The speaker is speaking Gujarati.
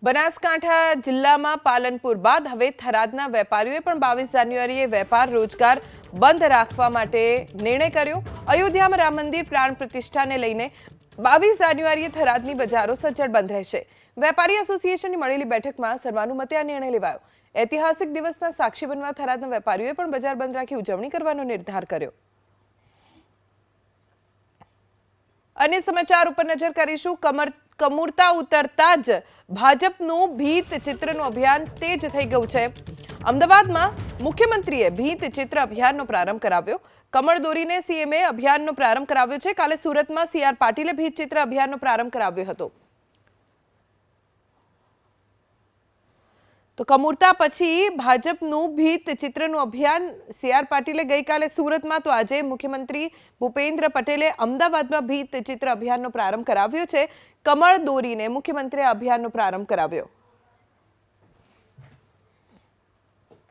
બનાસકાંઠા જિલ્લામાં પાલનપુર બાદ હવે થરાદના વેપારીઓએ પણ 22 જાન્યુઆરીએ વેપાર રોજગાર બંધ રાખવા માટે નિર્ણય કર્યો। અયોધ્યામાં રામ મંદિર પ્રાણ પ્રતિષ્ઠાને લઈને 22 જાન્યુઆરીએ થરાદની બજારો સજ્જડ બંધ રહેશે। વેપારી એસોસિએશનની મળેલી બેઠકમાં સર્વાનુમતે આ નિર્ણય લેવાયો। ઐતિહાસિક દિવસના સાક્ષી બનવા થરાદના વેપારીઓએ પણ બજાર બંધ રાખી ઉજવણી કરવાનો નિર્ધાર કર્યો। अन्य समाचार पर नजर करीशुं। कमूरता उतरता ज भाजपનું ભીત ચિત્રનું અભિયાન તેજ થઈ ગયું છે। અમદાવાદમાં મુખ્યમંત્રીએ ભીત ચિત્ર અભિયાનનો પ્રારંભ કરાવ્યો। કમળ દોરીને સીએમએ અભિયાનનો પ્રારંભ કરાવ્યો છે। કાલે સુરતમાં સીઆર પાટીલે ભીત ચિત્ર અભિયાનનો પ્રારંભ કરાવ્યો હતો। તો કમૂરતા પછી ભાજપનું ભીત ચિત્રનું અભિયાન સીઆર પાટીલે ગઈકાલે સુરતમાં તો આજે મુખ્યમંત્રી ભૂપેન્દ્ર પટેલે અમદાવાદમાં ભીત ચિત્ર અભિયાનનો પ્રારંભ કરાવ્યો છે। કમળ દોરીને મુખ્યમંત્રીએ અભિયાનનો પ્રારંભ કરાવ્યો।